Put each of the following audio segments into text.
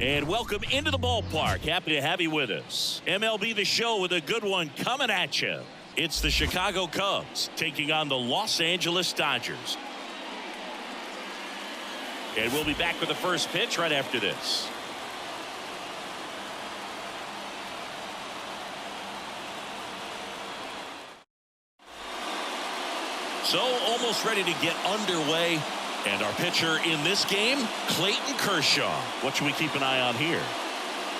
And welcome into the ballpark. Happy to have you with us. MLB The Show with a good one coming at you. It's the Chicago Cubs taking on the Los Angeles Dodgers. And we'll be back with the first pitch right after this. So almost ready to get underway. And our pitcher in this game, Clayton Kershaw. What should we keep an eye on here?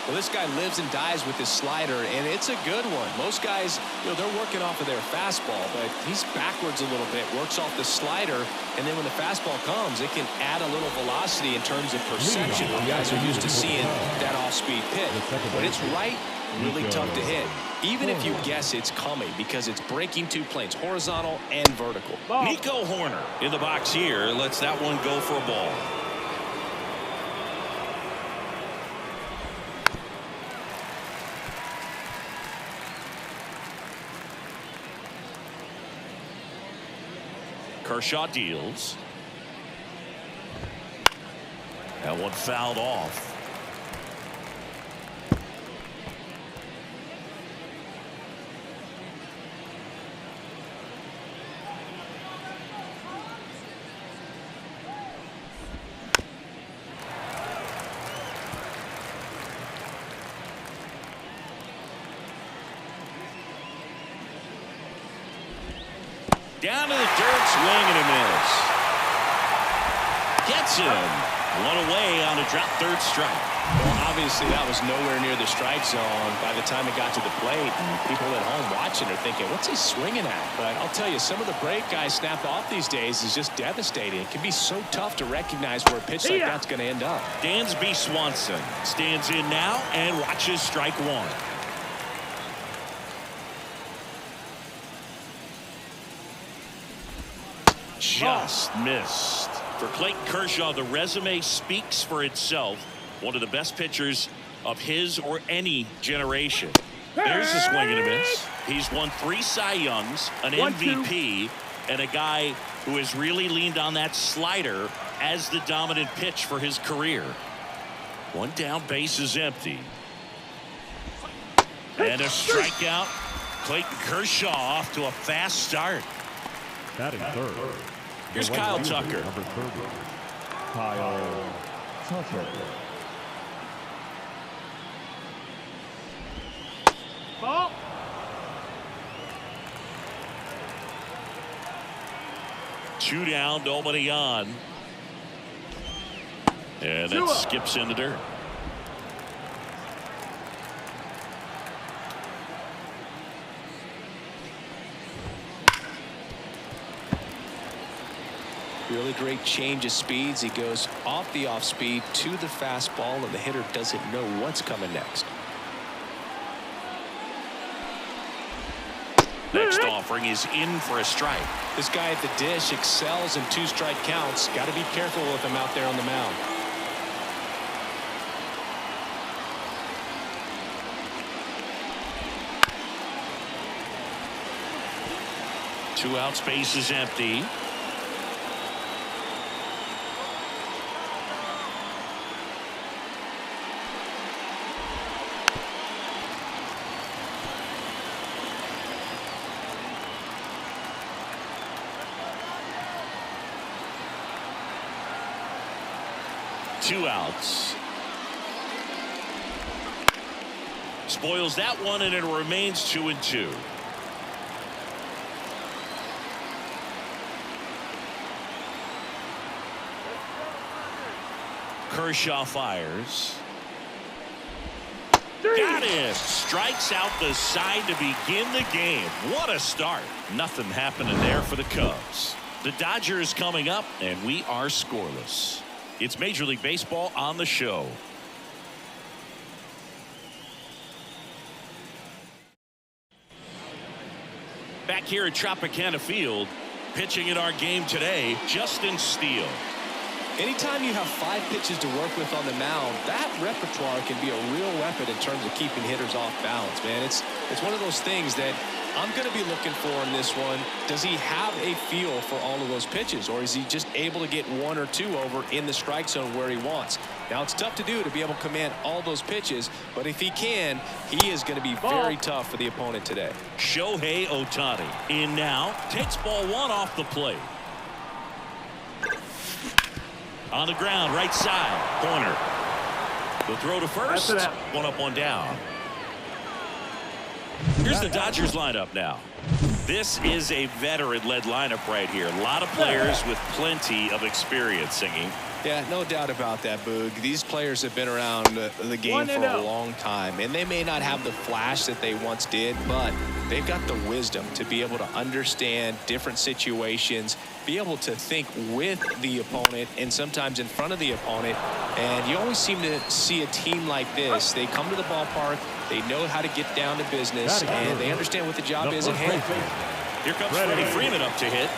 Well, this guy lives and dies with his slider, and it's a good one. Most guys, they're working off of their fastball, but he's backwards a little bit, works off the slider, and then when the fastball comes, it can add a little velocity in terms of perception. You guys are used to seeing that off-speed pitch, but it's right, really tough to hit, even if you guess it's coming, because it's breaking two planes, horizontal and vertical. Nico Horner in the box here lets that one go for a ball. Kershaw deals. That one fouled off. Down to the dirt, swing and a miss. Gets him. One away on a drop third strike. Well, obviously that was nowhere near the strike zone by the time it got to the plate. And people at home watching are thinking, what's he swinging at? But I'll tell you, some of the break guys snap off these days is just devastating. It can be so tough to recognize where a pitch like that's going to end up. Dansby Swanson stands in now and watches strike one. Just missed. For Clayton Kershaw, the resume speaks for itself. One of the best pitchers of his or any generation. There's a swing and a miss. He's won 3 Cy Youngs, an MVP, and a guy who has really leaned on that slider as the dominant pitch for his career. One down, base is empty. And a strikeout. Clayton Kershaw off to a fast start. Batting third. Here's Kyle Tucker. Number 30. Kyle Tucker. Ball. Two down, nobody on. And that skips in the dirt. Really great change of speeds. He goes off the off speed to the fastball, and the hitter doesn't know what's coming next. Next offering is in for a strike. This guy at the dish excels in 2-strike counts. Got to be careful with him out there on the mound. Two outs, base is empty. Two outs. Spoils that one, and it remains 2-2. Kershaw fires. Got it. Strikes out the side to begin the game. What a start. Nothing happening there for the Cubs. The Dodgers coming up, and we are scoreless. It's Major League Baseball on the show. Back here at Tropicana Field, pitching in our game today, Justin Steele. Anytime you have 5 pitches to work with on the mound, that repertoire can be a real weapon in terms of keeping hitters off balance, man. It's one of those things that I'm going to be looking for in this one, does he have a feel for all of those pitches, or is he just able to get one or two over in the strike zone where he wants? Now, it's tough to do to be able to command all those pitches, but if he can, he is going to be very tough for the opponent today. Shohei Ohtani in now, takes ball one off the plate. On the ground, right side, corner. The throw to first, one up, one down. Here's the Dodgers lineup now. This is a veteran-led lineup right here. A lot of players with plenty of experience singing. Yeah, no doubt about that, Boog. These players have been around the game for a long time, and they may not have the flash that they once did, but they've got the wisdom to be able to understand different situations, be able to think with the opponent and sometimes in front of the opponent. And you always seem to see a team like this. They come to the ballpark, they know how to get down to business, and they understand what the job is at hand. Here comes Freddie Freeman up to hit.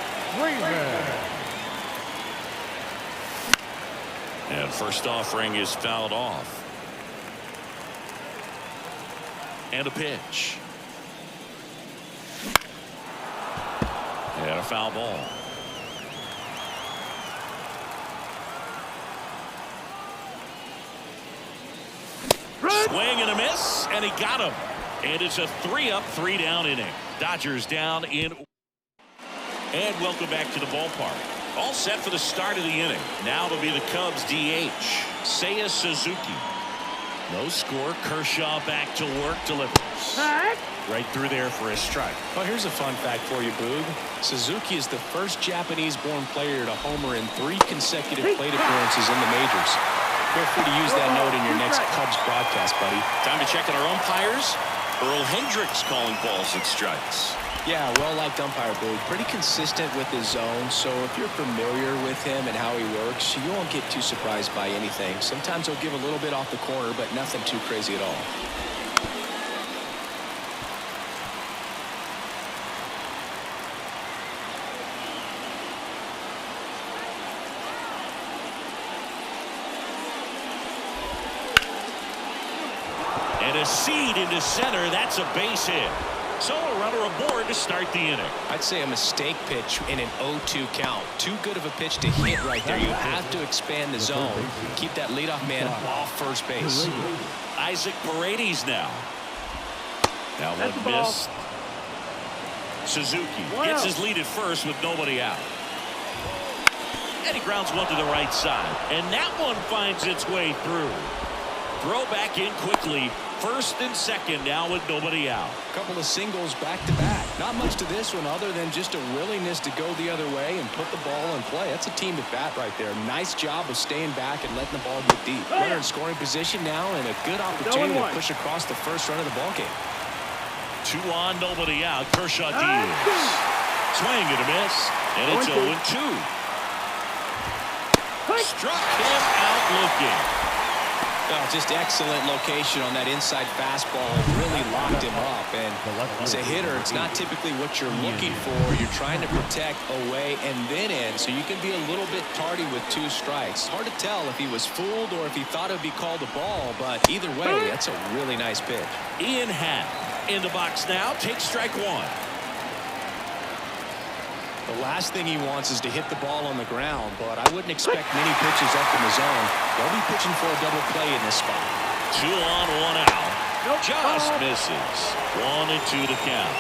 And first offering is fouled off. And a pitch. And a foul ball. Swing and a miss, and he got him. And it's a 3-up, 3-down inning. Dodgers down in. And welcome back to the ballpark. All set for the start of the inning. Now it'll be the Cubs DH, Seiya Suzuki. No score. Kershaw back to work, delivers. Right through there for a strike. Well, here's a fun fact for you, Boog. Suzuki is the first Japanese-born player to homer in 3 consecutive plate appearances in the majors. Feel free to use that note in your next Cubs broadcast, buddy. Time to check on our umpires. Earl Hendricks calling balls and strikes. Yeah, well-liked umpire, Boog. Pretty consistent with his zone, so if you're familiar with him and how he works, you won't get too surprised by anything. Sometimes he'll give a little bit off the corner, but nothing too crazy at all. And a seed into center. That's a base hit. So a runner aboard to start the inning. I'd say a mistake pitch in an 0-2 count. Too good of a pitch to hit right there. You have to expand the zone. Keep that leadoff man off first base. Isaac Paredes now. Now one miss. Suzuki gets his lead at first with nobody out. And he grounds one to the right side. And that one finds its way through. Throw back in quickly. First and second now with nobody out. A couple of singles back-to-back. Not much to this one other than just a willingness to go the other way and put the ball in play. That's a team at bat right there. Nice job of staying back and letting the ball get deep. Runner in scoring position now and a good opportunity to push across the first run of the ball game. 2 on, nobody out. Kershaw deals. Swing and a miss. And it's 0-2. Struck him out looking. Oh, just excellent location on that inside fastball. Really locked him up. And as a hitter, it's not typically what you're looking for. You're trying to protect away and then in, so you can be a little bit tardy with 2 strikes. Hard to tell if he was fooled or if he thought it would be called a ball, but either way, that's a really nice pitch. Ian Happ in the box now. Takes strike 1. The last thing he wants is to hit the ball on the ground, but I wouldn't expect many pitches up in the zone. They'll be pitching for a double play in this spot. 2 on, 1 out. Just misses. 1-2 to count.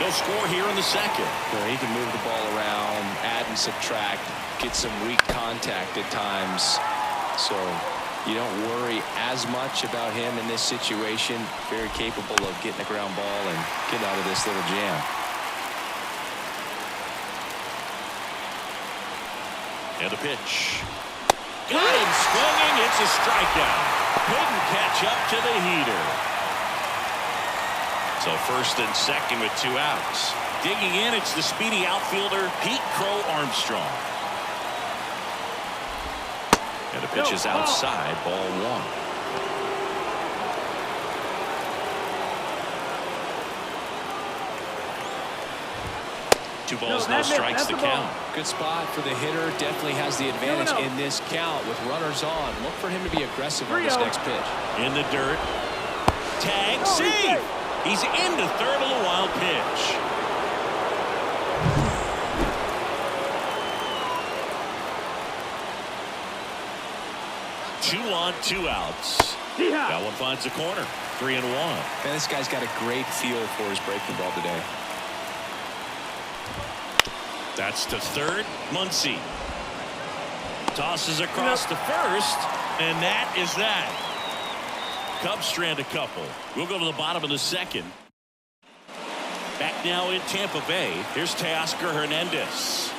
They'll score here in the second. He can move the ball around, add and subtract, get some weak contact at times. So you don't worry as much about him in this situation. Very capable of getting a ground ball and get out of this little jam. And a pitch. Got him swinging. It's a strikeout. Couldn't catch up to the heater. So first and second with 2 outs. Digging in, it's the speedy outfielder, Pete Crow Armstrong. And the pitch is outside, ball 1. 2 balls, no strikes to count. Good spot for the hitter. Definitely has the advantage in this count with runners on. Look for him to be aggressive on this next pitch. In the dirt. Tag, save. He's into third on the wild pitch. Two on, 2 outs. That one finds the corner. 3-1. Man, this guy's got a great feel for his breaking ball today. That's to third. Muncy tosses across to first, and that is that. Cubs strand a couple. We'll go to the bottom of the second. Back now in Tampa Bay. Here's Teoscar Hernandez.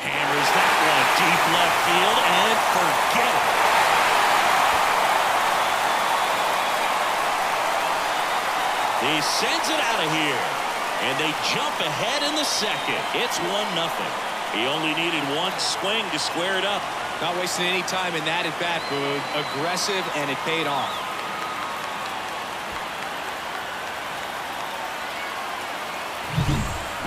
Hammers that one deep left field and forget it. He sends it out of here, and they jump ahead in the second. It's 1-0. He only needed one swing to square it up. Not wasting any time in that at bat, Boog. Aggressive, and it paid off.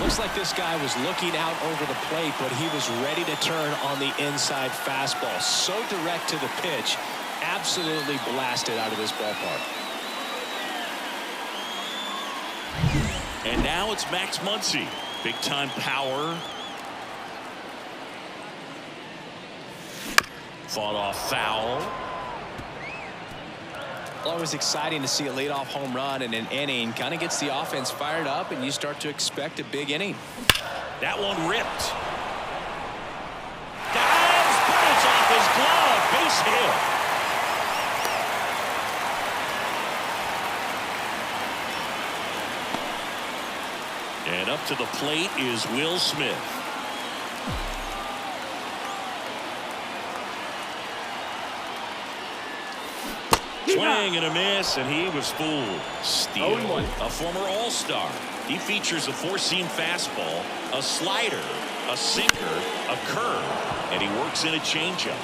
Looks like this guy was looking out over the plate, but he was ready to turn on the inside fastball. So direct to the pitch. Absolutely blasted out of this ballpark. And now it's Max Muncy. Big time power. Fought off foul. Always exciting to see a leadoff home run in an inning. Kind of gets the offense fired up, and you start to expect a big inning. That one ripped. Dives, but it's off his glove. Base hit. And up to the plate is Will Smith. Swing and a miss, and he was fooled. Steele, a former All-Star. He features a 4-seam fastball, a slider, a sinker, a curve, and he works in a changeup.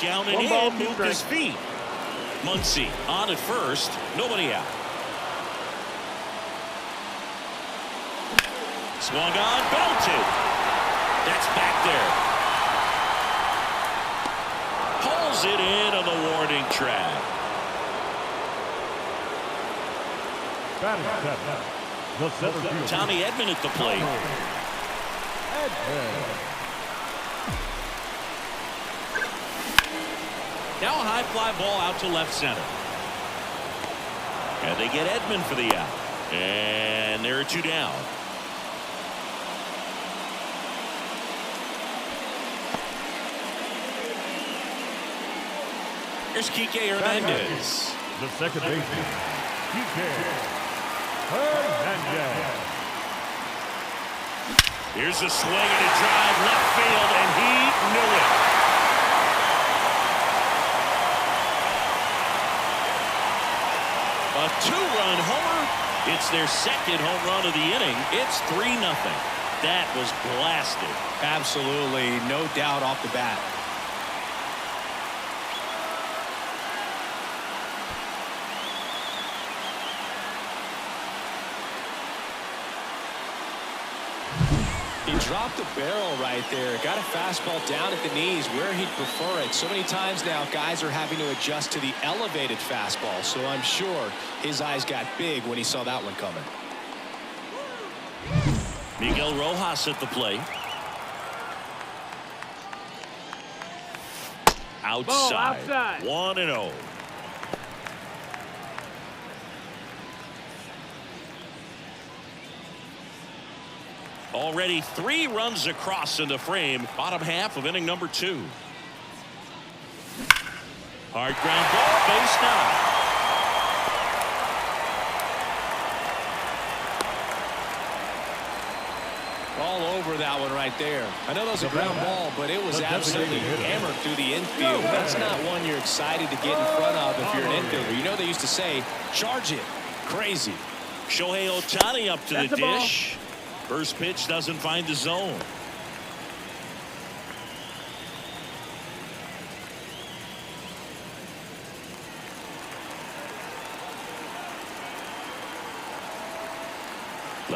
Down and in, moved his feet. Muncy on at first, nobody out. Swung on, belted. That's back there. Pulls it in on the warning track. Tommy Edman at the plate. Now a high fly ball out to left center. And they get Edman for the out. And there are 2 down. Here's Kike Hernandez. The second baseman, Kike Hernandez. Here's a swing and a drive left field, and he knew it. A 2-run homer. It's their second home run of the inning. It's 3-0. That was blasted. Absolutely, no doubt off the bat. He dropped the barrel right there. Got a fastball down at the knees where he'd prefer it. So many times now guys are having to adjust to the elevated fastball. So I'm sure his eyes got big when he saw that one coming. Miguel Rojas at the plate. Outside. 1-0. Already 3 runs across in the frame. Bottom half of inning number 2. Hard ground ball, base now. All over that one right there. I know that was a ground ball, but it was absolutely hammered through the infield. That's not one you're excited to get in front of if you're an infielder. You know they used to say, charge it. Crazy. Shohei Ohtani up to the dish. First pitch doesn't find the zone.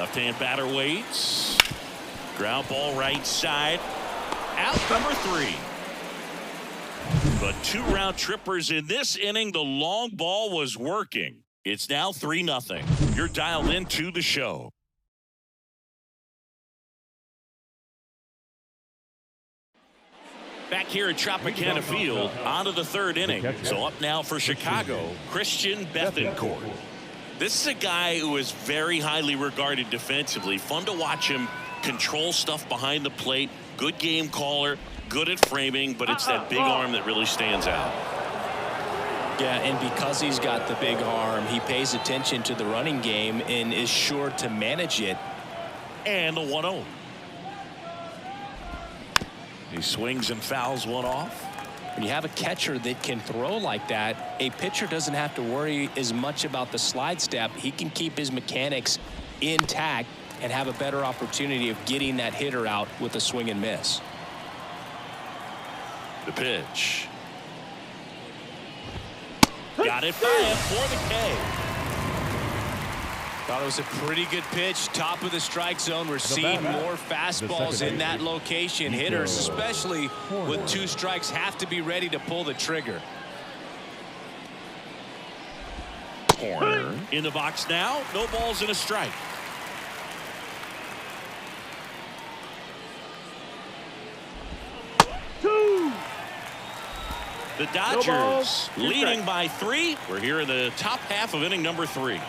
Left-hand batter waits. Ground ball right side. Out number 3. But 2 round trippers in this inning. The long ball was working. It's now 3-0. You're dialed into the show. Back here at Tropicana Field, on to the 3rd inning. So up now for Chicago, Christian Bethancourt. This is a guy who is very highly regarded defensively. Fun to watch him control stuff behind the plate. Good game caller, good at framing, but it's that big arm that really stands out. Yeah, and because he's got the big arm, he pays attention to the running game and is sure to manage it. And the 1-0. He swings and fouls one off. When you have a catcher that can throw like that, a pitcher doesn't have to worry as much about the slide step. He can keep his mechanics intact and have a better opportunity of getting that hitter out with a swing and miss. The pitch. Got it by him for the K. Thought it was a pretty good pitch. Top of the strike zone. We're seeing more fastballs in that location. Hitters, especially with 2 strikes, have to be ready to pull the trigger. Corner in the box now. No balls and a strike. The Dodgers leading by 3. We're here in the top half of inning number 3.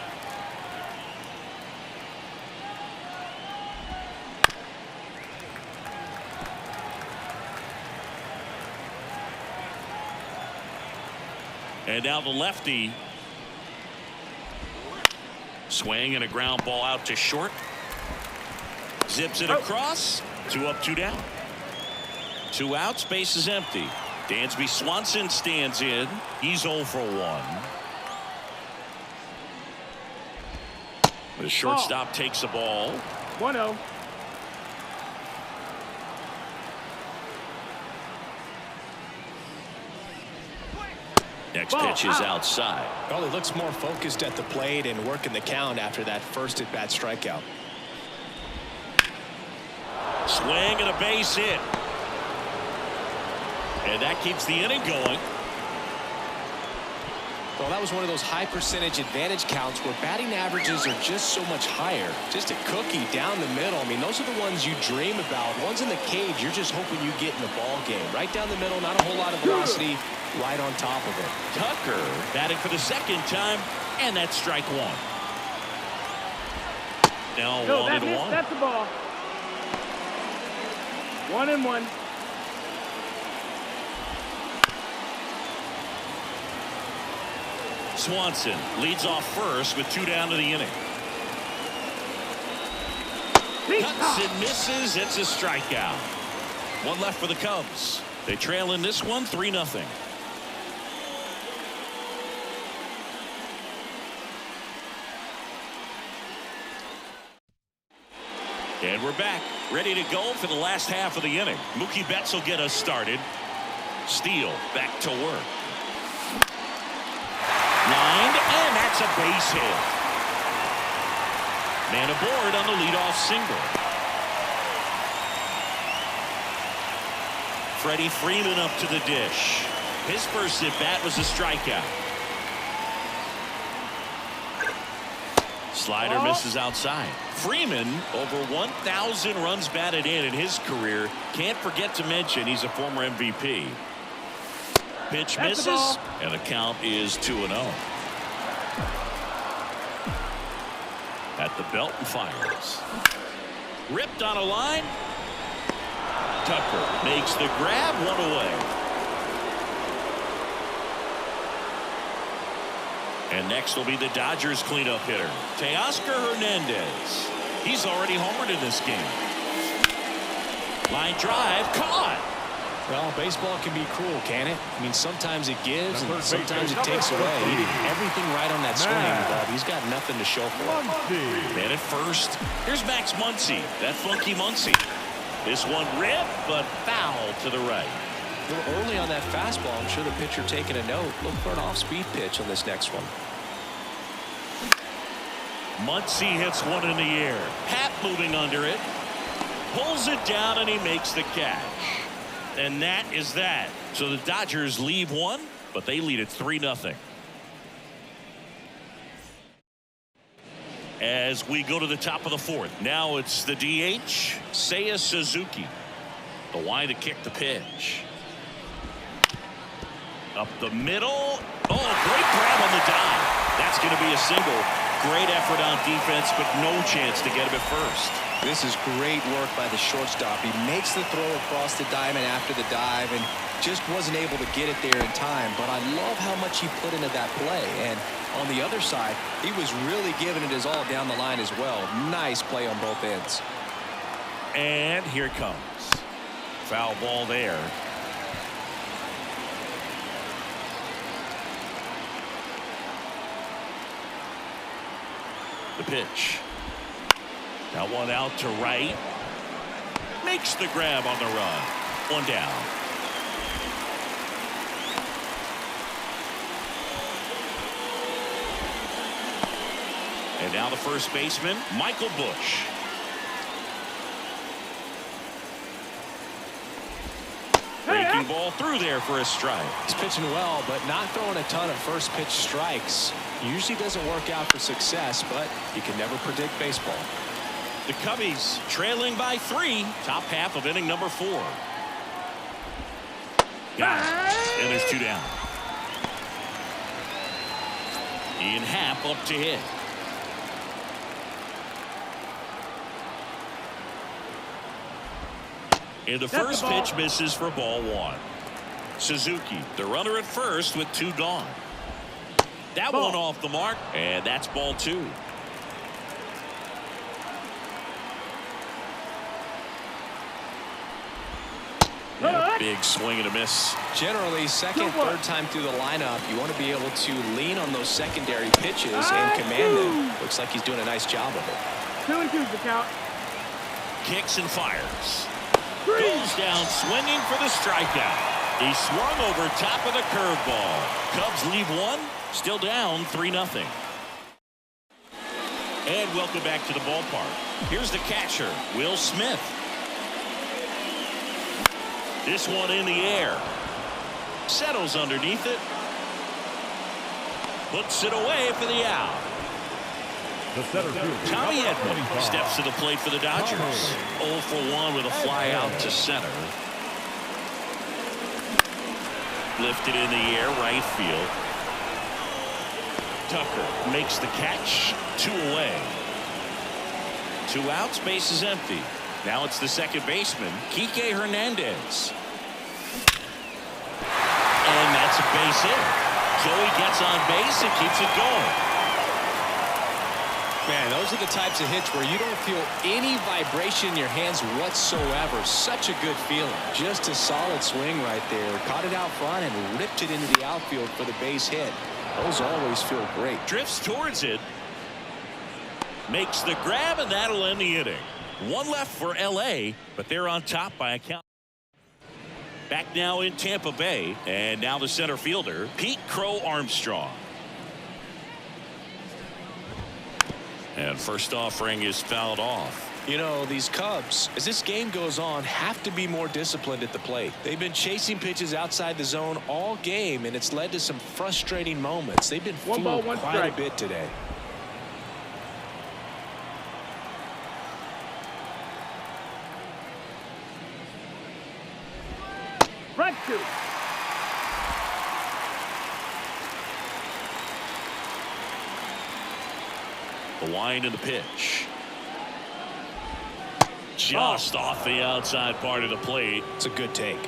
And now the lefty. Swing and a ground ball out to short. Zips it across. 2 up, 2 down. 2 outs, base is empty. Dansby Swanson stands in. He's 0 for 1. The shortstop takes the ball. 1-0. Next pitch is outside. Well, he looks more focused at the plate and working the count after that first at-bat strikeout. Swing and a base hit. And that keeps the inning going. Well, that was one of those high percentage advantage counts where batting averages are just so much higher. Just a cookie down the middle. I mean, those are the ones you dream about. Ones in the cage, you're just hoping you get in the ball game. Right down the middle, not a whole lot of velocity, right on top of it. Tucker batting for the 2nd time, and that's strike 1. Now 1-1. That's the ball. 1-1. Swanson leads off first with 2 down to the inning. Cuts and misses. It's a strikeout. 1 left for the Cubs. They trail in this one 3-0. And we're back, ready to go for the last half of the inning. Mookie Betts will get us started. Steele back to work. Lined, and that's a base hit. Man aboard on the leadoff single. Freddie Freeman up to the dish. His first at bat was a strikeout. Slider misses outside. Freeman over 1,000 runs batted in his career. Can't forget to mention he's a former MVP. Pitch misses, and the count is 2-0. At the belt and fires. Ripped on a line. Tucker makes the grab, 1 away. And next will be the Dodgers cleanup hitter, Teoscar Hernandez. He's already homered in this game. Line drive, caught. Well, baseball can be cruel, can it? I mean, sometimes it gives and sometimes it takes away. He did everything right on that swing, but he's got nothing to show for it. Man at first. Here's Max Muncy, that funky Muncy. This one ripped, but foul to the right. A little early on that fastball. I'm sure the pitcher taking a note. Look for an off-speed pitch on this next one. Muncy hits one in the air. Happ moving under it. Pulls it down, and he makes the catch. And that is that. So the Dodgers leave one, but they lead it 3-0. As we go to the top of the fourth. Now it's the DH, Seiya Suzuki. The line to kick the pitch. Up the middle. Oh, great grab on the dive. That's going to be a single. Great effort on defense, but no chance to get him at first. This is great work by the shortstop. He makes the throw across the diamond after the dive and just wasn't able to get it there in time. But I love how much he put into that play. And on the other side, he was really giving it his all down the line as well. Nice play on both ends. And here it comes. Foul ball there. The pitch. That one out to right. Makes the grab on the run. One down. And now the first baseman, Michael Bush. Breaking ball through there for a strike. He's pitching well, but not throwing a ton of first pitch strikes. Usually doesn't work out for success, but you can never predict baseball. The Cubbies trailing by 3. Top half of inning number 4. Got it. And there's 2 down. Ian Happ up to hit. And the first pitch misses for ball 1. Suzuki, the runner at first with 2 gone. That one off the mark, and that's ball 2. And a big swing and a miss. Generally, second, third time through the lineup, you want to be able to lean on those secondary pitches and command them. Looks like he's doing a nice job of it. 2-2 the count. Kicks and fires. Goes down swinging for the strikeout. He swung over top of the curveball. Cubs leave 1, still down 3-0. And welcome back to the ballpark. Here's the catcher, Will Smith. This one in the air. Settles underneath it. Puts it away for the out. The center fielder, Tommy number Edman 25. steps to the plate for the Dodgers. 0 for 1 with a fly out to center. Lifted in the air, right field. Tucker makes the catch. 2 away. 2 outs, base is empty. Now it's the second baseman, Kike Hernandez. And that's a base hit. Joey gets on base and keeps it going. Man, those are the types of hits where you don't feel any vibration in your hands whatsoever. Such a good feeling. Just a solid swing right there. Caught it out front and ripped it into the outfield for the base hit. Those always feel great. Drifts towards it. Makes the grab, and that'll end the inning. 1 left for L.A., but they're on top by a count. Back now in Tampa Bay, and now the center fielder, Pete Crow Armstrong. And first offering is fouled off. You know, these Cubs, as this game goes on, have to be more disciplined at the plate. They've been chasing pitches outside the zone all game, and it's led to some frustrating moments. They've been fooled quite a bit today. Front 2. The wind and the pitch. Just off the outside part of the plate. It's a good take.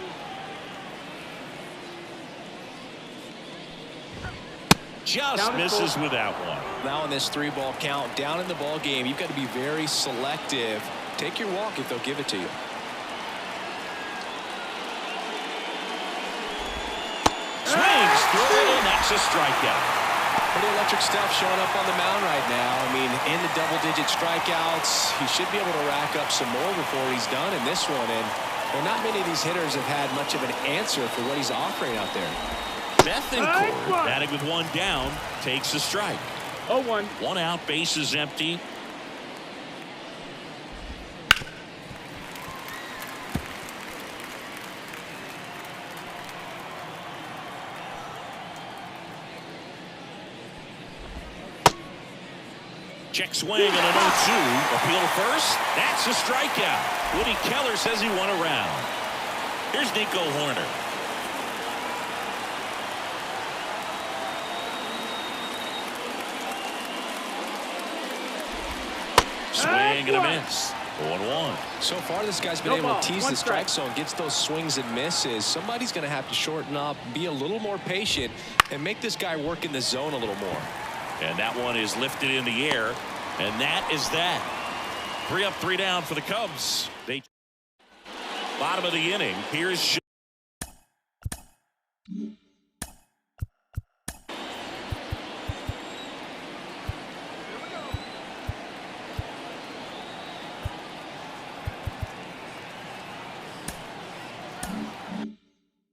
Just misses with that one. Now in this 3-ball count, down in the ball game, you've got to be very selective. Take your walk if they'll give it to you. Swings through it, and that's a strikeout. Pretty electric stuff showing up on the mound right now. I mean, in the double-digit strikeouts, he should be able to rack up some more before he's done in this one. And well, not many of these hitters have had much of an answer for what he's offering out there. Bethencourt, batting with 1 down, takes a strike. 0-1. One out, bases empty. Check swing and an 0-2. Appeal to first. That's a strikeout. Woody Keller says he won a round. Here's Nico Horner. Swing and a miss. 0-1. So far, this guy's been able to tease the strike zone, gets those swings and misses. Somebody's going to have to shorten up, be a little more patient, and make this guy work in the zone a little more. And that one is lifted in the air, and that is that. 3 up, 3 down for the Cubs. Bottom of the inning. Here's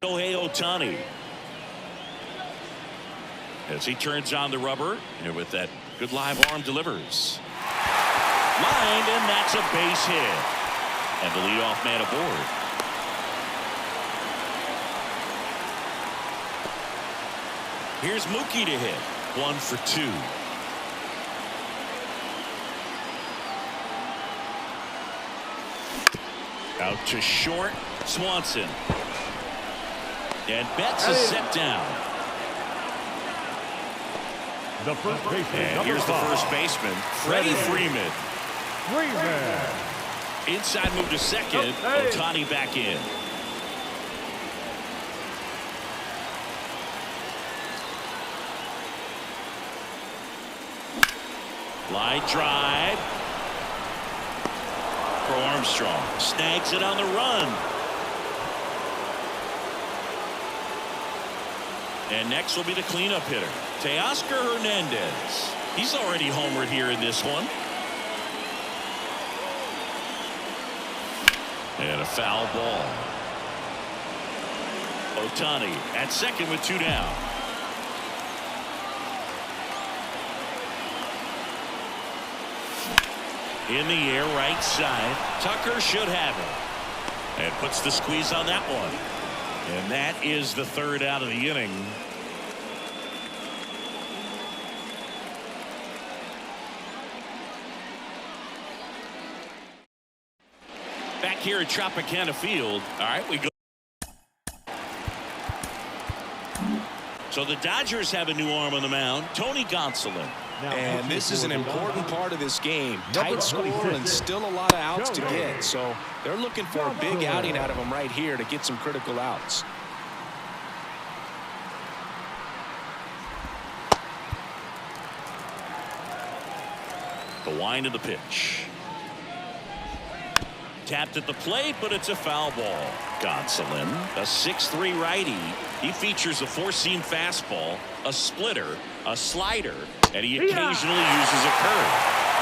Ohtani as he turns on the rubber and with that good live arm delivers. Lined, and that's a base hit. And the leadoff man aboard. Here's Mookie to hit. 1 for 2. Out to short. Swanson. And Betts is set down. The first baseman. And here's the first baseman, Freddie Freeman. Inside move to second. Ohtani back in. Line drive. For Armstrong. Snags it on the run. And next will be the cleanup hitter, Teoscar Hernandez. He's already homered here in this one. And a foul ball. Ohtani at second with 2 down. In the air, right side. Tucker should have it. And puts the squeeze on that one. And that is the 3rd out of the inning. Back here at Tropicana Field. All right, we go. So the Dodgers have a new arm on the mound, Tony Gonsolin. And this is an important part of this game. Tight score and still a lot of outs to get. So they're looking for a big outing out of him right here to get some critical outs. The wind of the pitch. Tapped at the plate, but it's a foul ball. Gonsolin, a 6'3" righty. He features a 4-seam fastball, a splitter, a slider, and he occasionally uses a curve.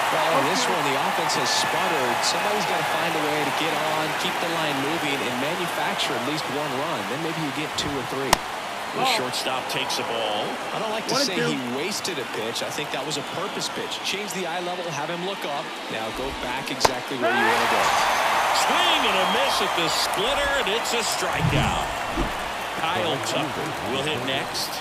Well, in this one, the offense has sputtered. Somebody's got to find a way to get on, keep the line moving, and manufacture at least 1 run. Then maybe you get 2 or 3. The shortstop takes a ball. I don't like to say he wasted a pitch. I think that was a purpose pitch. Change the eye level, have him look up. Now go back exactly where you want to go. Swing and a miss at the splitter, and it's a strikeout. Kyle Tucker will hit next.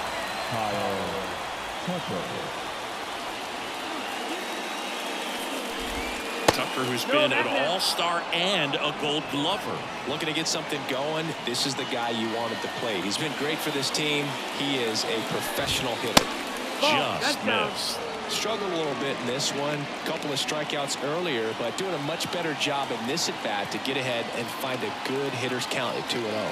Tucker, who's been an all-star and a Gold Glover. Looking to get something going. This is the guy you want at the plate. He's been great for this team. He is a professional hitter. Just missed. Struggled a little bit in this one. Couple of strikeouts earlier, but doing a much better job in this at-bat to get ahead and find a good hitter's count at 2-0.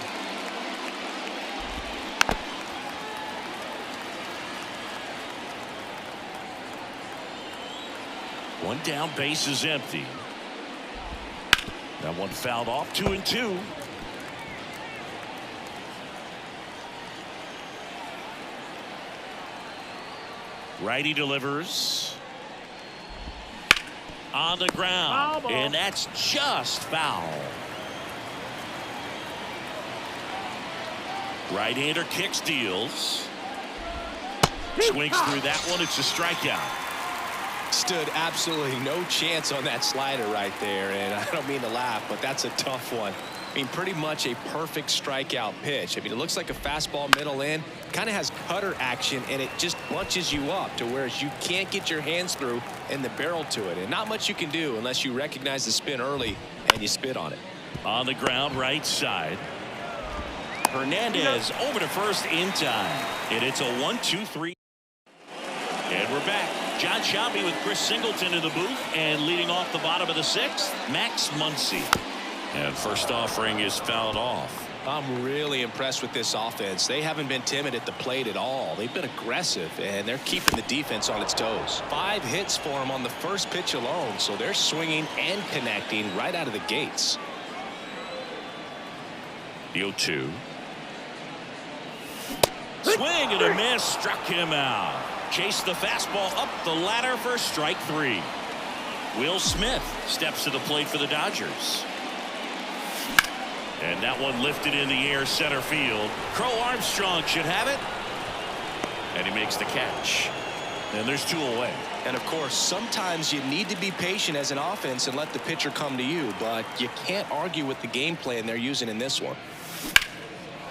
One down, base is empty. That one fouled off. 2-2. Righty delivers. On the ground. And that's just foul. Right-hander kicks, deals. Swings through that one. It's a strikeout. stood absolutely no chance on that slider right there, and I don't mean to laugh, but that's a tough one. I mean, pretty much a perfect strikeout pitch. I mean, it looks like a fastball middle in, kind of has cutter action, and it just bunches you up to where you can't get your hands through and the barrel to it, and not much you can do unless you recognize the spin early and you spit on it. On the ground, right side. Hernandez over to first in time, and it's a 1-2-3. And we're back. John Shelby with Chris Singleton in the booth, and leading off the bottom of the sixth, Max Muncy. And first offering is fouled off. I'm really impressed with this offense. They haven't been timid at the plate at all. They've been aggressive, and they're keeping the defense on its toes. 5 hits for them on the first pitch alone, so they're swinging and connecting right out of the gates. The 0-2. Swing and a miss, struck him out. Chased the fastball up the ladder for strike 3. Will Smith steps to the plate for the Dodgers. And that one lifted in the air center field. Crow Armstrong should have it. And he makes the catch. And there's 2 away. And of course, sometimes you need to be patient as an offense and let the pitcher come to you, but you can't argue with the game plan they're using in this one.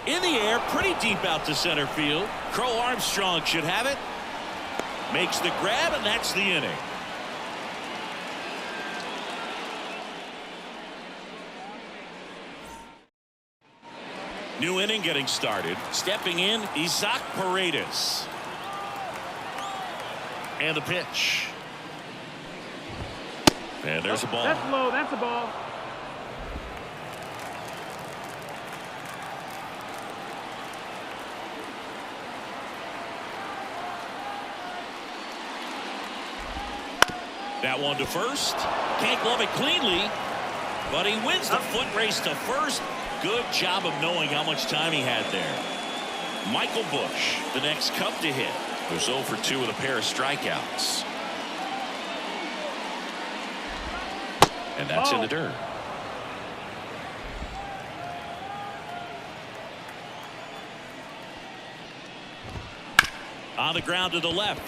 In the air, pretty deep out to center field. Crow Armstrong should have it. Makes the grab, and that's the inning. New inning getting started. Stepping in, Isaac Paredes. And the pitch. And there's a ball. That's low. That's a ball. That one to first. Can't glove it cleanly, but he wins the foot race to first. Good job of knowing how much time he had there. Michael Busch, the next Cub to hit. Goes 0 for 2 with a pair of strikeouts. And that's in the dirt. On the ground to the left.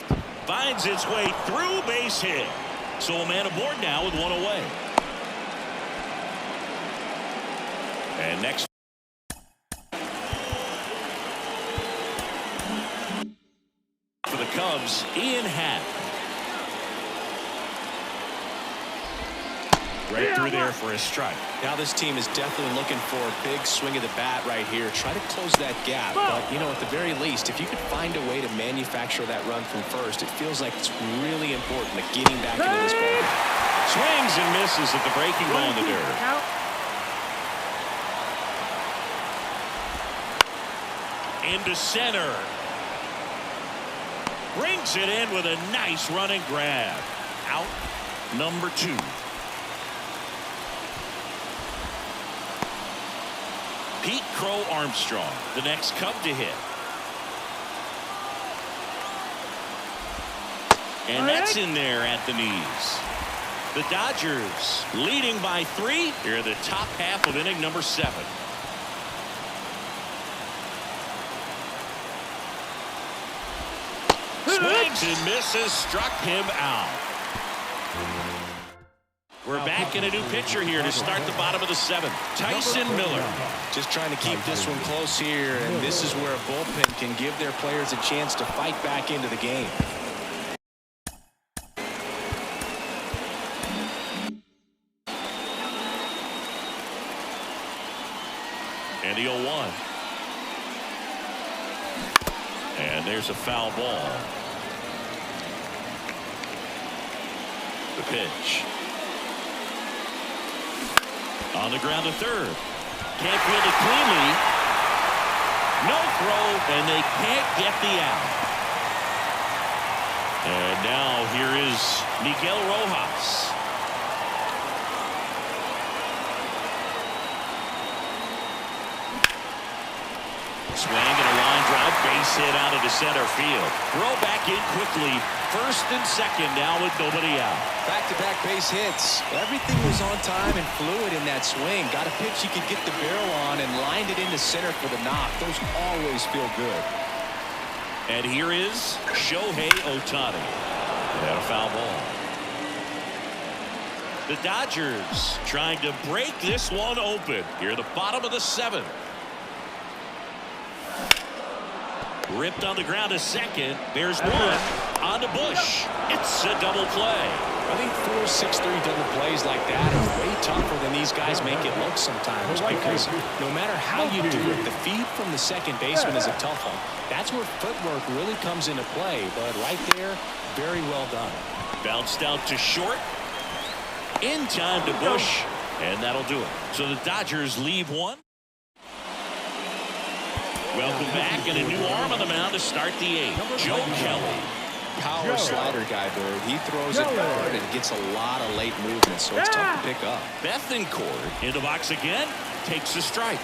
Finds its way through, base hit. So a man aboard now with 1 away. And next. For the Cubs, Ian Happ. Right through there for a strike. Now this team is definitely looking for a big swing of the bat right here. Try to close that gap. But, you know, at the very least, if you could find a way to manufacture that run from first, it feels like it's really important to getting back into this ball. Swings and misses at the breaking ball in the dirt. Into center. Brings it in with a nice running grab. Out number 2. Pete Crow Armstrong, the next Cub to hit. And that's in there at the knees. The Dodgers leading by 3 here in the top half of inning number 7. Swings and misses, struck him out. We're back in a new pitcher here to start the bottom of the 7th. Tyson Miller. Just trying to keep this one close here, and this is where a bullpen can give their players a chance to fight back into the game. And the 0-1. And there's a foul ball. The pitch. On the ground to third. Can't field it cleanly. No throw, and they can't get the out. And now here is Miguel Rojas. Swing and a line drive, base hit out into center field. Throw back in quickly. First and second now with nobody out. Back-to-back base hits. Everything was on time and fluid in that swing. Got a pitch he could get the barrel on and lined it into center for the knock. Those always feel good. And here is Shohei Ohtani. And a foul ball. The Dodgers trying to break this one open here at the bottom of the 7th. Ripped on the ground to second. There's one on to Bush. It's a double play. I think 4, 6, 3 double plays like that are way tougher than these guys make it look sometimes, because no matter how you do it, the feed from the second baseman is a tough one. That's where footwork really comes into play, but right there, very well done. Bounced out to short. In time to Bush, and that'll do it. So the Dodgers leave one. Welcome back, and a new arm on the mound to start the 8th. Joe Kelly. Power slider guy, Bird. He throws it hard and gets a lot of late movement, so it's tough to pick up. Bethencourt in the box again, takes a strike.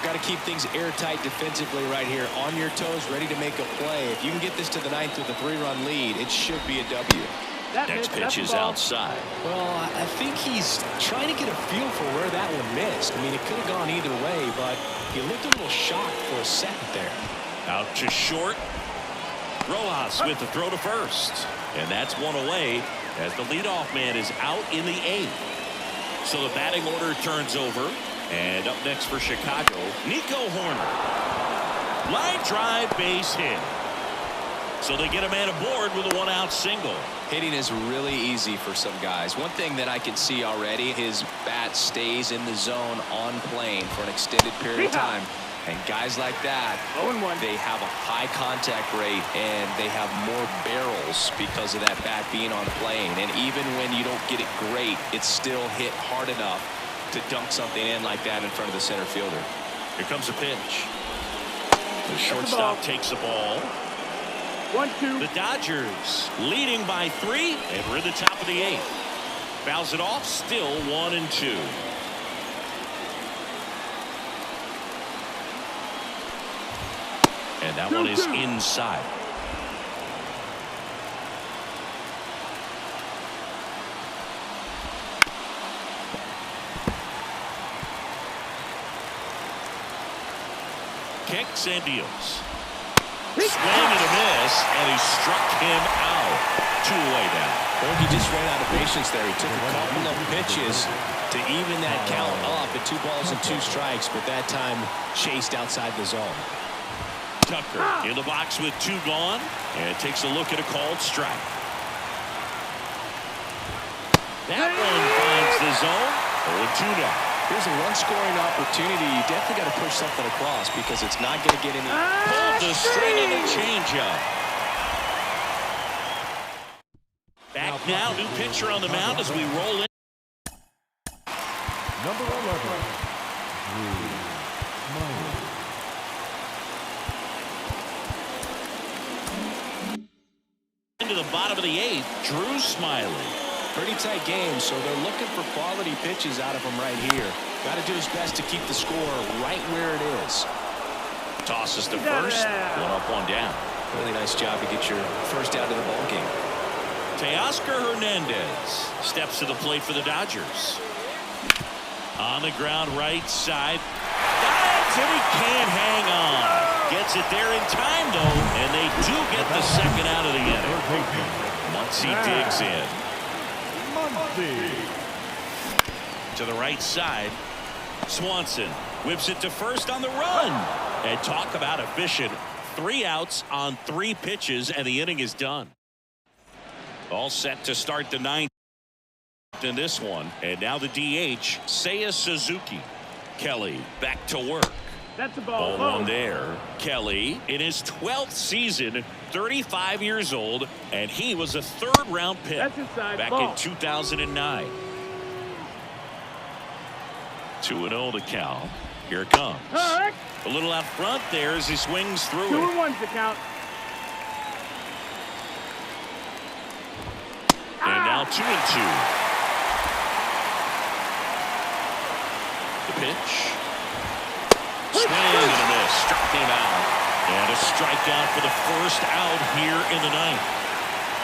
Got to keep things airtight defensively right here. On your toes, ready to make a play. If you can get this to the 9th with a 3-run lead, it should be a W. Next pitch is outside. Well, I think he's trying to get a feel for where that one missed. I mean, it could have gone either way, but he looked a little shocked for a second there. Out to short. Rojas with the throw to first. And that's one away as the leadoff man is out in the 8th. So the batting order turns over. And up next for Chicago, Nico Horner. Line drive, base hit. So they get a man aboard with a 1-out single. Hitting is really easy for some guys. One thing that I can see already, his bat stays in the zone on plane for an extended period of time. And guys like that, they have a high contact rate and they have more barrels because of that bat being on plane. And even when you don't get it great, it's still hit hard enough to dunk something in like that in front of the center fielder. Here comes a pitch. The shortstop takes the ball. 1-2. The Dodgers leading by 3, and we're in the top of the 8th. Fouls it off, still 1-2. And that one is inside. Kicks and deals. Swing and a miss, and he struck him out. 2 away now. Well, he just ran out of patience there. He took a couple of pitches to even that count up at 2 balls and 2 strikes, but that time chased outside the zone. Tucker in the box with 2 gone, and takes a look at a called strike. That one finds the zone. 0-2 now. Here's a run-scoring opportunity. You definitely got to push something across because it's not going to get any. Pulled the string on the changeup. Back now, new pitcher on the mound as we roll in. Number 11. Into the bottom of the 8th, Drew Smiley. Pretty tight game, so they're looking for quality pitches out of him right here. Got to do his best to keep the score right where it is. Tosses to first. 1 up, 1 down. Really nice job to get your first out of the ball game. Teoscar Hernandez steps to the plate for the Dodgers. On the ground, right side. Dives, and he can't hang on. Gets it there in time, though, and they do get the second out of the inning. Muncy digs in. To the right side. Swanson whips it to first on the run. And talk about efficient. 3 outs on 3 pitches, and the inning is done. All set to start the 9th in this one. And now the DH, Seiya Suzuki. Kelly back to work. That's a ball. Ball 1 there. Kelly in his 12th season, 35 years old, and he was a 3rd-round pick back in 2009. 2-0 to Cal. Here it comes. A little out front there as he swings through 2-1's the count. And now 2-2. The pitch. Swing and a miss. Struck him out. And a strikeout for the first out here in the 9th.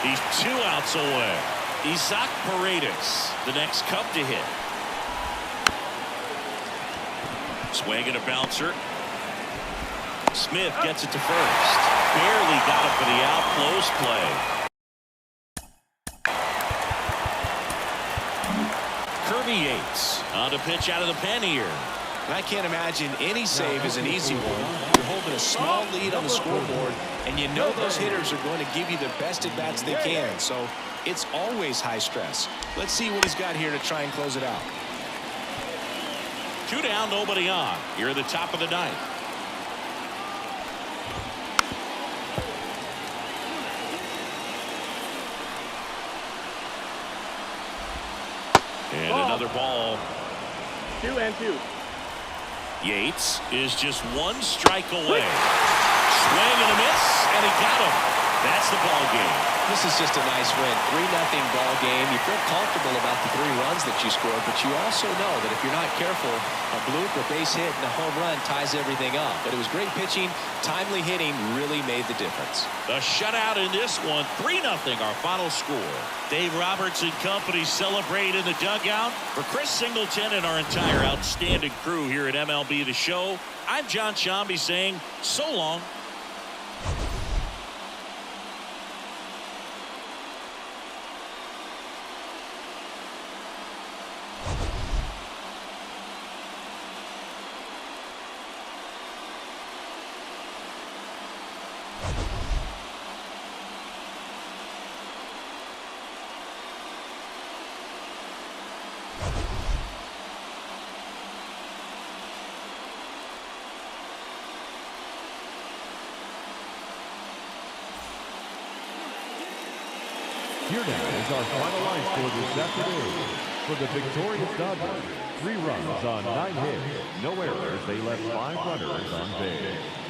He's 2 outs away. Isaac Paredes, the next Cub to hit. Swing and a bouncer. Smith gets it to first. barely got him for the out close play. Kirby Yates on to pitch out of the pen here. And I can't imagine any save is an easy one. You're holding a small lead on the scoreboard, and you know those hitters are going to give you the best at-bats they can. So it's always high stress. Let's see what he's got here to try and close it out. 2 down, nobody on. Here at the top of the ninth. And another ball. 2-2. Yates is just 1 strike away. Swing and a miss, and he got him. That's the ball game. This is just a nice win. 3-0 ball game. You feel comfortable about the 3 runs that you scored, but you also know that if you're not careful, a bloop, a base hit, and a home run ties everything up. But it was great pitching. Timely hitting really made the difference. The shutout in this one, 3-0 our final score. Dave Roberts and company celebrate in the dugout. For Chris Singleton and our entire outstanding crew here at MLB The Show, I'm John Shambi saying so long. Here now is our final line score this afternoon. For the victorious Dodgers, 3 runs on 9 hits, no errors. They left 5 runners on base.